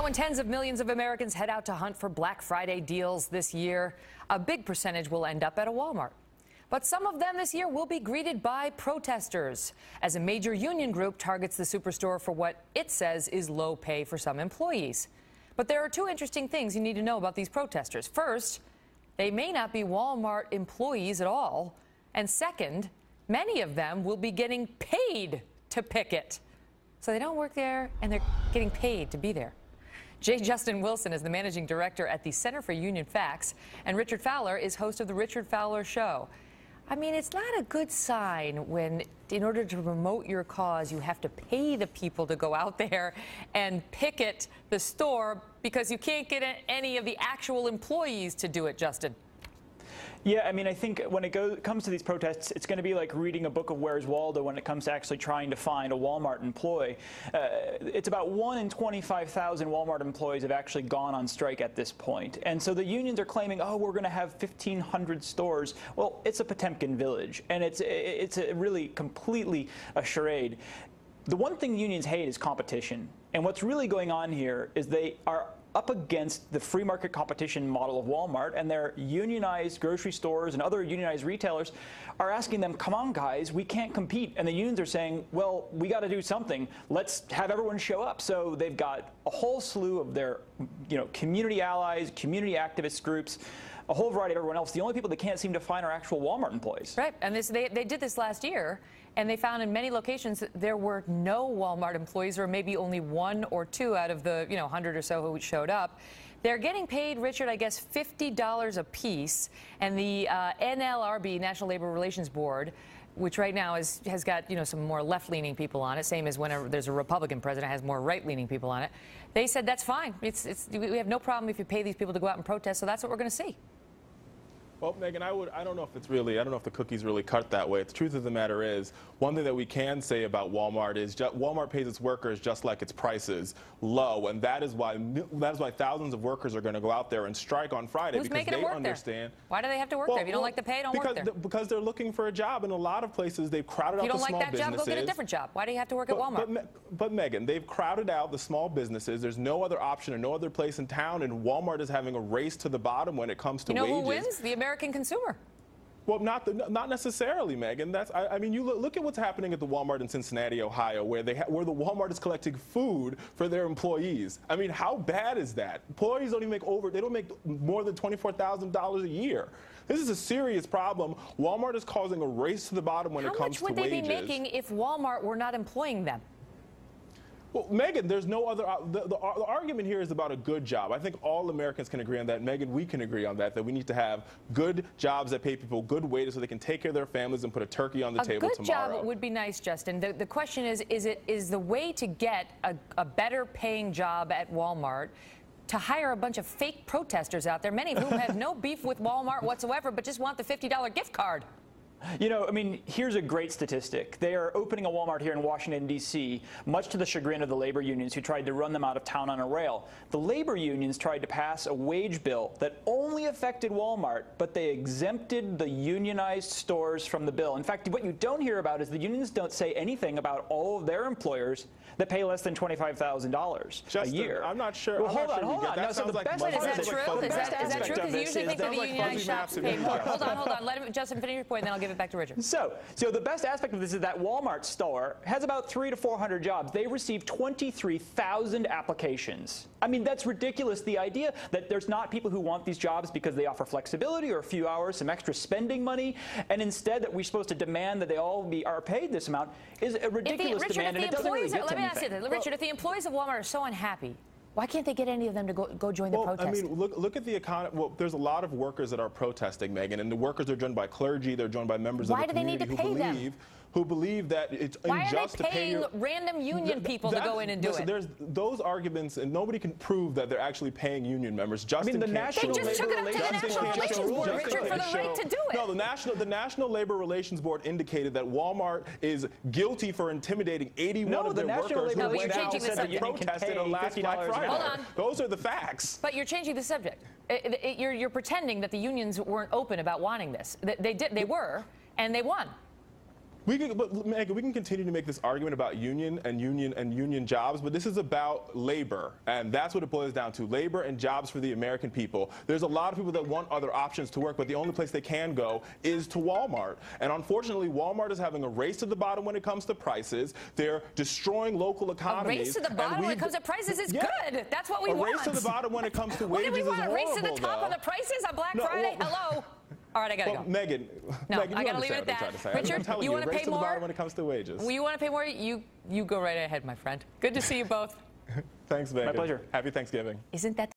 When tens of millions of Americans head out to hunt for Black Friday deals this year, a big percentage will end up at a Walmart. But some of them this year will be greeted by protesters as a major union group targets the superstore for what it says is low pay for some employees. But there are two interesting things you need to know about these protesters. First, they may not be Walmart employees at all. And second, many of them will be getting paid to picket. So they don't work there and they're getting paid to be there. Justin Wilson is the managing director at the Center for Union Facts, and Richard Fowler is host of the Richard Fowler Show. I mean, it's not a good sign when, in order to promote your cause, you have to pay the people to go out there and picket the store because you can't get any of the actual employees to do it, Justin. Yeah, I mean, I think when it comes to these protests, it's going to be like reading a book of Where's Waldo when it comes to actually trying to find a Walmart employee. It's about 1 in 25,000 Walmart employees have actually gone on strike at this point. And so the unions are claiming, oh, we're going to have 1,500 stores. Well, it's a Potemkin village, and it's a really completely a charade. The one thing unions hate is competition. And what's really going on here is they are up against the free market competition model of Walmart, and their unionized grocery stores and other unionized retailers are asking them, come on guys, we can't compete. And the unions are saying, well, we got to do something. Let's have everyone show up. So they've got a whole slew of their community allies, community activist groups, a whole variety of everyone else. The only people they can't seem to find are actual Walmart employees. Right, and they did this last year, and they found in many locations there were no Walmart employees, or maybe only 1 or 2 out of the 100 or so who showed up. They're getting paid, Richard, I guess $50 a piece, and the NLRB, National Labor Relations Board, which right now has got some more left-leaning people on it, same as whenever there's a Republican president has more right-leaning people on it. They said that's fine. We have no problem if you pay these people to go out and protest. So that's what we're going to see. Well, Megan, I don't know if the cookies really cut that way. The truth of the matter is, one thing that we can say about Walmart is Walmart pays its workers just like its prices low, and that is why thousands of workers are going to go out there and strike on Friday. Who's because making they work understand. There? Why do they have to work there? If you don't like the pay, don't work there. Because they're looking for a job. In a lot of places, they've crowded out the small businesses. If you don't like that job, go get a different job. Why do you have to work at Walmart? But Megan, they've crowded out the small businesses. There's no other option and no other place in town, and Walmart is having a race to the bottom when it comes to wages. You know who wins? The American consumer. Well, not necessarily, Megan. I mean, you look at what's happening at the Walmart in Cincinnati, Ohio, where the Walmart is collecting food for their employees. I mean, how bad is that? Employees don't make more than $24,000 a year. This is a serious problem. Walmart is causing a race to the bottom when it comes to wages. How much would they be making if Walmart were not employing them? Well, Megan, there's no other. The argument here is about a good job. I think all Americans can agree on that. Megan, we can agree on that we need to have good jobs that pay people good wages so they can take care of their families and put a turkey on the table tomorrow. A good job would be nice, Justin. The question is the way to get a better paying job at Walmart to hire a bunch of fake protesters out there, many of whom have no beef with Walmart whatsoever, but just want the $50 gift card? I mean, here's a great statistic. They are opening a Walmart here in Washington, D.C., much to the chagrin of the labor unions who tried to run them out of town on a rail. The labor unions tried to pass a wage bill that only affected Walmart, but they exempted the unionized stores from the bill. In fact, what you don't hear about is the unions don't say anything about all of their employers that pay less than $25,000 a year. I'm not sure. Well, hold on. No, so the best is that true? Is that true? Because you usually think that the unionized shops pay more. Hold on. Let Justin finish your point, and then I'll give it back to Richard. So the best aspect of this is that Walmart store has about 300 to 400 jobs. They received 23,000 applications. I mean, that's ridiculous. The idea that there's not people who want these jobs because they offer flexibility or a few hours, some extra spending money, and instead that we're supposed to demand that they all are paid this amount is a ridiculous demand, and it doesn't really get to anything. Let me ask you this, Richard, if the employees of Walmart are so unhappy, why can't they get any of them to go join the protest? I mean, look at the economy. Well, there's a lot of workers that are protesting, Megan, and the workers are joined by clergy. They're joined by members of the community who believe that it's unjust to pay. Why are they paying random union people to go in and do it? There's those arguments, and nobody can prove that they're actually paying union members. Justin the National They just took it up to the National Relations Board, Richard, for the right to do it. No, the National Labor Relations Board indicated that Walmart is guilty for intimidating 81 of their workers who went out and protested on last Black Friday. Hold on. Those are the facts. But you're changing the subject. You're pretending that the unions weren't open about wanting this. They were, and they won. But Megan, we can continue to make this argument about union jobs, but this is about labor, and that's what it boils down to: labor and jobs for the American people. There's a lot of people that want other options to work, but the only place they can go is to Walmart. And unfortunately, Walmart is having a race to the bottom when it comes to prices. They're destroying local economies. A race to the bottom when it comes to prices is good. That's what we want. A race to the bottom when it comes to wages is horrible. What do we want? A race to the top on the prices on Black Friday? Hello. All right, I gotta go. Megan, no, Megan, I gotta leave it at that. Richard, you want to pay more? When it comes to wages. Well, you want to pay more? You go right ahead, my friend. Good to see you both. Thanks, Megan. My pleasure. Happy Thanksgiving. Isn't that